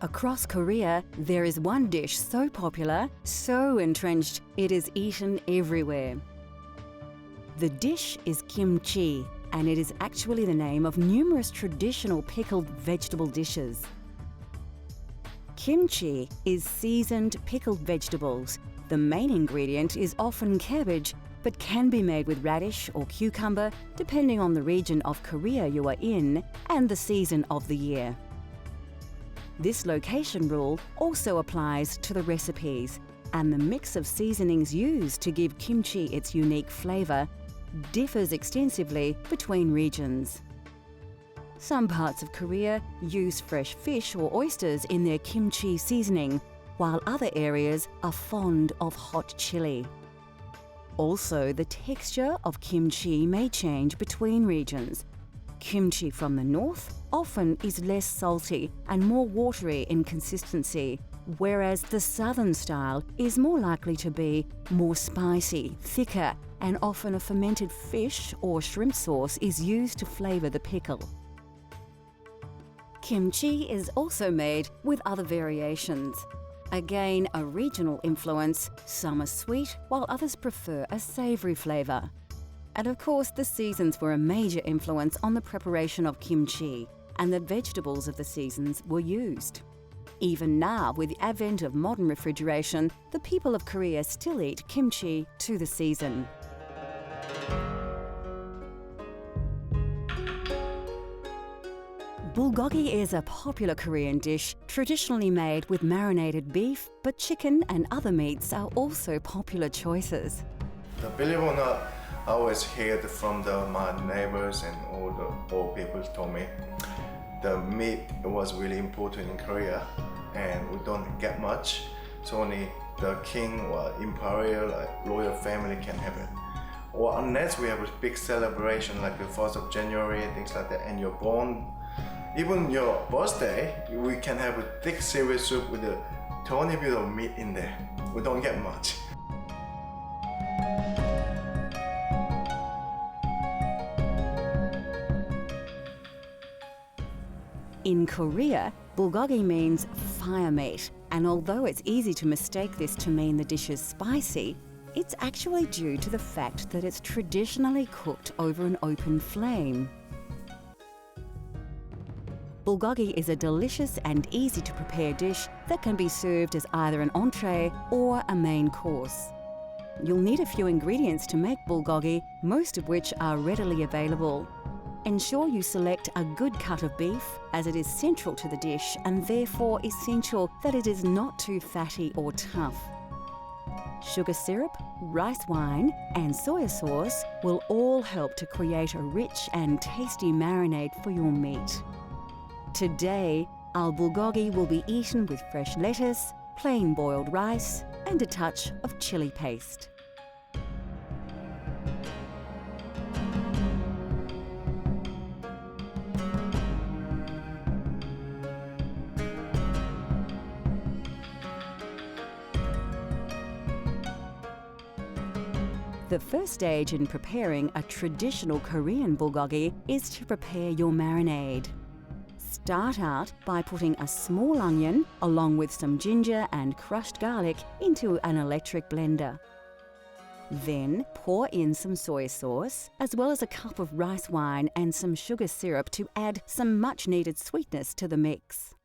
Across Korea, there is one dish so popular, so entrenched, it is eaten everywhere. The dish is kimchi, and it is actually the name of numerous traditional pickled vegetable dishes. Kimchi is seasoned pickled vegetables. The main ingredient is often cabbage, but can be made with radish or cucumber, depending on the region of Korea you are in and the season of the year. This location rule also applies to the recipes, and the mix of seasonings used to give kimchi its unique flavour differs extensively between regions. Some parts of Korea use fresh fish or oysters in their kimchi seasoning, while other areas are fond of hot chili. Also, the texture of kimchi may change between regions. Kimchi from the north often is less salty and more watery in consistency, whereas the southern style is more likely to be more spicy, thicker, and often a fermented fish or shrimp sauce is used to flavour the pickle. Kimchi is also made with other variations. Again, a regional influence. Some are sweet, while others prefer a savoury flavour. And of course, the seasons were a major influence on the preparation of kimchi, and the vegetables of the seasons were used. Even now, with the advent of modern refrigeration, the people of Korea still eat kimchi to the season. Bulgogi is a popular Korean dish, traditionally made with marinated beef, but chicken and other meats are also popular choices. Believe it or not, I always heard from my neighbors and all the old people told me the meat was really important in Korea, and we don't get much, so only the king or imperial royal family can have it. Or unless we have a big celebration like the 4th of January and things like that, and you're born, even your birthday, we can have a thick cereal soup with a tiny bit of meat in there. We don't get much. In Korea, bulgogi means fire meat, and although it's easy to mistake this to mean the dish is spicy, it's actually due to the fact that it's traditionally cooked over an open flame. Bulgogi is a delicious and easy to prepare dish that can be served as either an entree or a main course. You'll need a few ingredients to make bulgogi, most of which are readily available. Ensure you select a good cut of beef, as it is central to the dish and therefore essential that it is not too fatty or tough. Sugar syrup, rice wine and soy sauce will all help to create a rich and tasty marinade for your meat. Today, our bulgogi will be eaten with fresh lettuce, plain boiled rice and a touch of chili paste. The first stage in preparing a traditional Korean bulgogi is to prepare your marinade. Start out by putting a small onion along with some ginger and crushed garlic into an electric blender. Then pour in some soy sauce, as well as a cup of rice wine and some sugar syrup to add some much needed sweetness to the mix.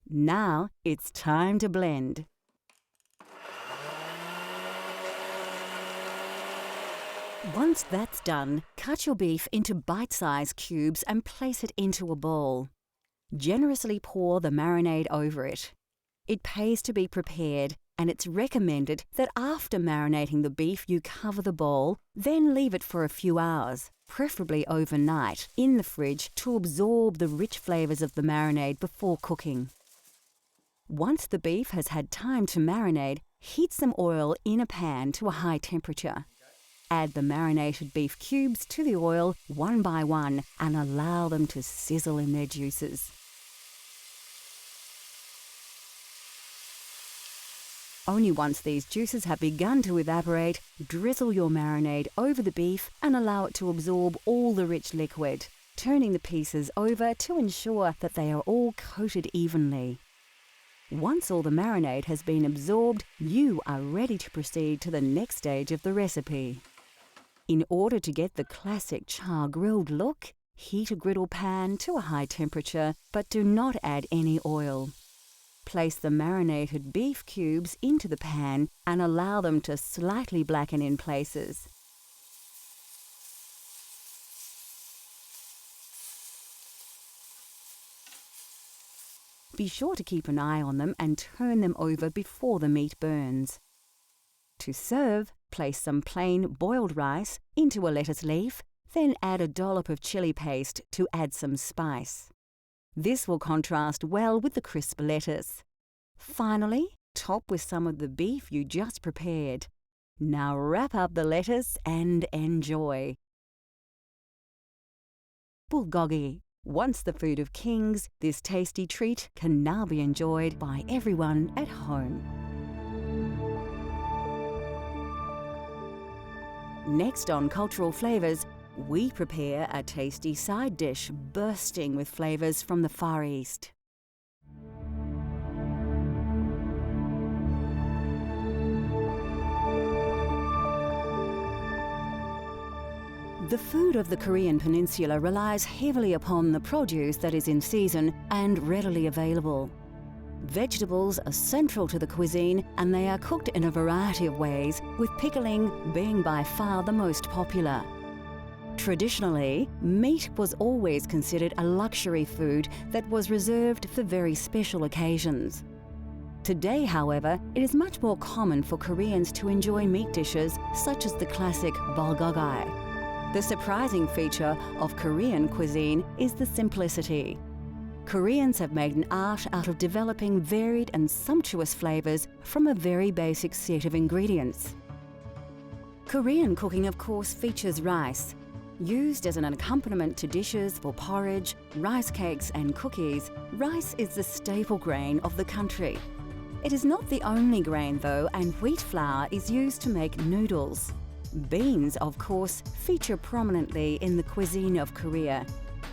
Now it's time to blend. Once that's done, cut your beef into bite-sized cubes and place it into a bowl. Generously pour the marinade over it. It pays to be prepared, and it's recommended that after marinating the beef you cover the bowl, then leave it for a few hours, preferably overnight, in the fridge to absorb the rich flavours of the marinade before cooking. Once the beef has had time to marinate, heat some oil in a pan to a high temperature. Add the marinated beef cubes to the oil one by one and allow them to sizzle in their juices. Only once these juices have begun to evaporate, drizzle your marinade over the beef and allow it to absorb all the rich liquid, turning the pieces over to ensure that they are all coated evenly. Once all the marinade has been absorbed, you are ready to proceed to the next stage of the recipe. In order to get the classic char-grilled look, heat a griddle pan to a high temperature, but do not add any oil. Place the marinated beef cubes into the pan and allow them to slightly blacken in places. Be sure to keep an eye on them and turn them over before the meat burns. To serve, place some plain boiled rice into a lettuce leaf, then add a dollop of chili paste to add some spice. This will contrast well with the crisp lettuce. Finally, top with some of the beef you just prepared. Now wrap up the lettuce and enjoy. Bulgogi. Once the food of kings, this tasty treat can now be enjoyed by everyone at home. Next on Cultural Flavours, we prepare a tasty side dish bursting with flavours from the Far East. The food of the Korean peninsula relies heavily upon the produce that is in season and readily available. Vegetables are central to the cuisine and they are cooked in a variety of ways, with pickling being by far the most popular. Traditionally, meat was always considered a luxury food that was reserved for very special occasions. Today, however, it is much more common for Koreans to enjoy meat dishes such as the classic bulgogi. The surprising feature of Korean cuisine is the simplicity. Koreans have made an art out of developing varied and sumptuous flavours from a very basic set of ingredients. Korean cooking, of course, features rice. Used as an accompaniment to dishes for porridge, rice cakes and cookies, rice is the staple grain of the country. It is not the only grain though, and wheat flour is used to make noodles. Beans, of course, feature prominently in the cuisine of Korea.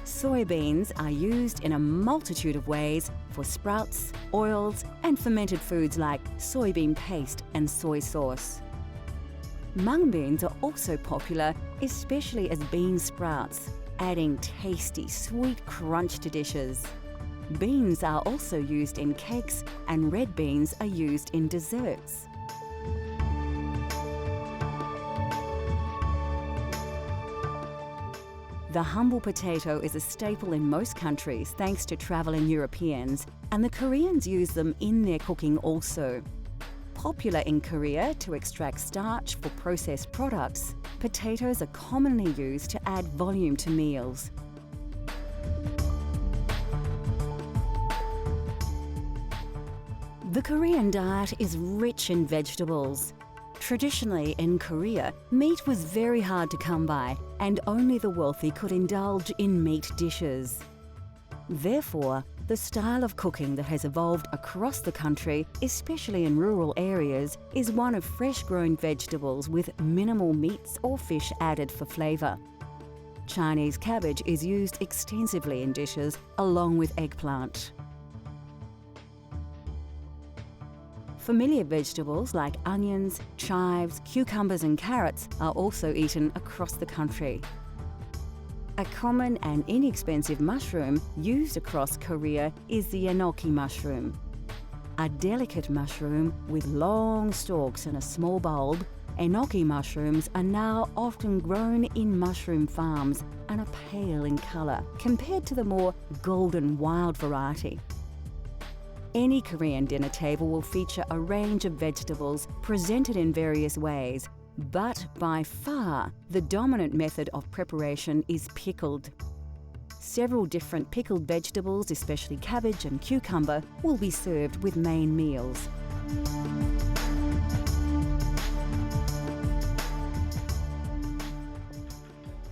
Soybeans are used in a multitude of ways for sprouts, oils, and fermented foods like soybean paste and soy sauce. Mung beans are also popular, especially as bean sprouts, adding tasty, sweet crunch to dishes. Beans are also used in cakes, and red beans are used in desserts. The humble potato is a staple in most countries thanks to travelling Europeans, and the Koreans use them in their cooking also. Popular in Korea to extract starch for processed products, potatoes are commonly used to add volume to meals. The Korean diet is rich in vegetables. Traditionally in Korea, meat was very hard to come by, and only the wealthy could indulge in meat dishes. Therefore, the style of cooking that has evolved across the country, especially in rural areas, is one of fresh-grown vegetables with minimal meats or fish added for flavour. Chinese cabbage is used extensively in dishes, along with eggplant. Familiar vegetables like onions, chives, cucumbers and carrots are also eaten across the country. A common and inexpensive mushroom used across Korea is the enoki mushroom. A delicate mushroom with long stalks and a small bulb, enoki mushrooms are now often grown in mushroom farms and are pale in colour compared to the more golden wild variety. Any Korean dinner table will feature a range of vegetables presented in various ways, but by far the dominant method of preparation is pickled. Several different pickled vegetables, especially cabbage and cucumber, will be served with main meals.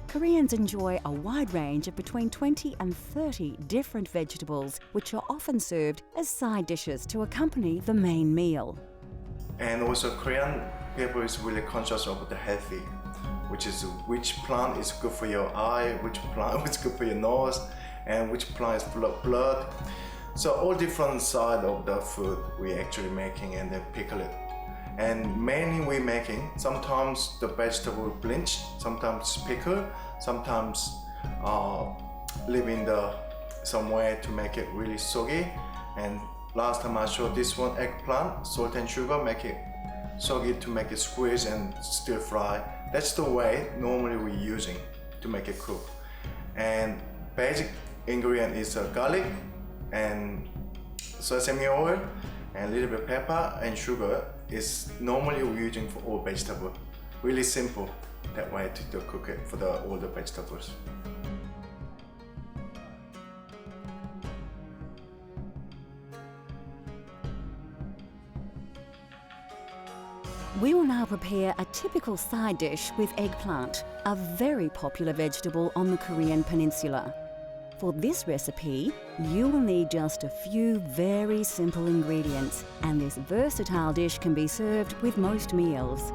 Koreans enjoy a wide range of between 20 and 30 different vegetables, which are often served as side dishes to accompany the main meal. And also Korean people is really conscious of the healthy, which is which plant is good for your eye, which plant is good for your nose, and which plant is full of blood. So all different side of the food we actually making and then pickle it. And mainly we making, sometimes the vegetable bleached, sometimes pickle, sometimes leave in some way to make it really soggy. And last time I showed this one, eggplant, salt and sugar, make it soggy to make it squeeze and stir fry. That's the way normally we're using to make it cook. And basic ingredient is garlic and sesame oil and a little bit pepper and sugar is normally we're using for all vegetables. Really simple that way to cook it for all the vegetables. We will now prepare a typical side dish with eggplant, a very popular vegetable on the Korean peninsula. For this recipe, you will need just a few very simple ingredients, and this versatile dish can be served with most meals.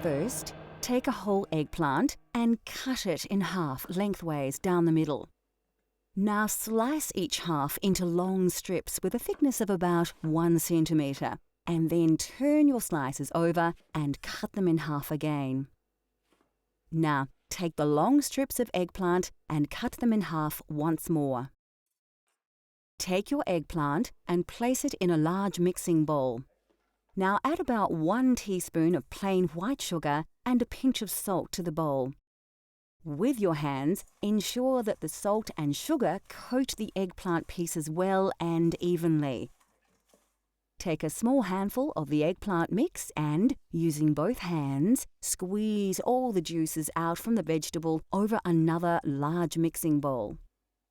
First, take a whole eggplant and cut it in half lengthways down the middle. Now slice each half into long strips with a thickness of about 1 centimetre, and then turn your slices over and cut them in half again. Now take the long strips of eggplant and cut them in half once more. Take your eggplant and place it in a large mixing bowl. Now add about 1 teaspoon of plain white sugar and a pinch of salt to the bowl. With your hands, ensure that the salt and sugar coat the eggplant pieces well and evenly. Take a small handful of the eggplant mix and, using both hands, squeeze all the juices out from the vegetable over another large mixing bowl.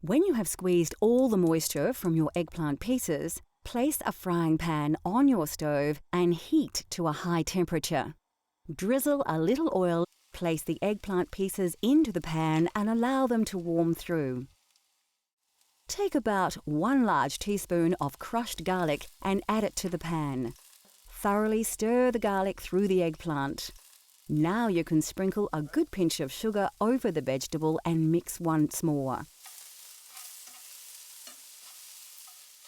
When you have squeezed all the moisture from your eggplant pieces, place a frying pan on your stove and heat to a high temperature. Drizzle a little oil, place the eggplant pieces into the pan and allow them to warm through. Take about 1 large teaspoon of crushed garlic and add it to the pan. Thoroughly stir the garlic through the eggplant. Now you can sprinkle a good pinch of sugar over the vegetable and mix once more.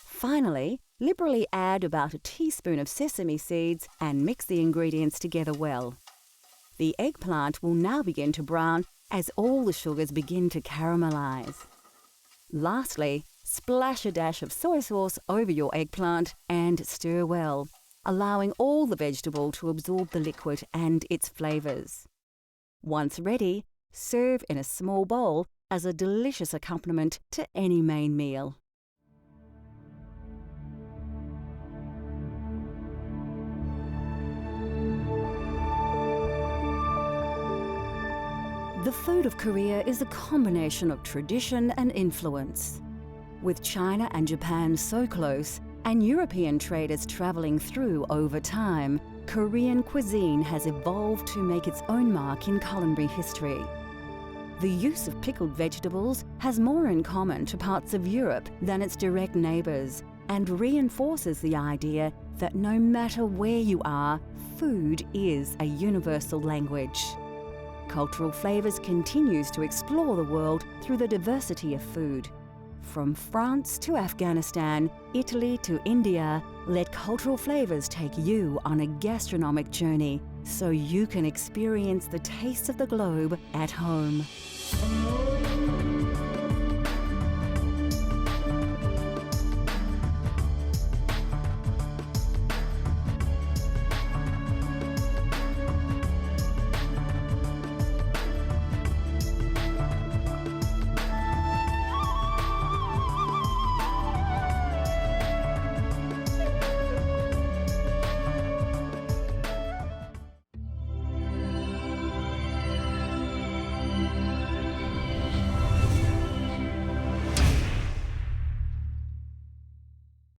Finally, liberally add about a teaspoon of sesame seeds and mix the ingredients together well. The eggplant will now begin to brown as all the sugars begin to caramelize. Lastly, splash a dash of soy sauce over your eggplant and stir well, allowing all the vegetable to absorb the liquid and its flavours. Once ready, serve in a small bowl as a delicious accompaniment to any main meal. The food of Korea is a combination of tradition and influence. With China and Japan so close, and European traders travelling through over time, Korean cuisine has evolved to make its own mark in culinary history. The use of pickled vegetables has more in common to parts of Europe than its direct neighbours, and reinforces the idea that no matter where you are, food is a universal language. Cultural Flavours continues to explore the world through the diversity of food. From France to Afghanistan, Italy to India, let Cultural Flavours take you on a gastronomic journey so you can experience the taste of the globe at home.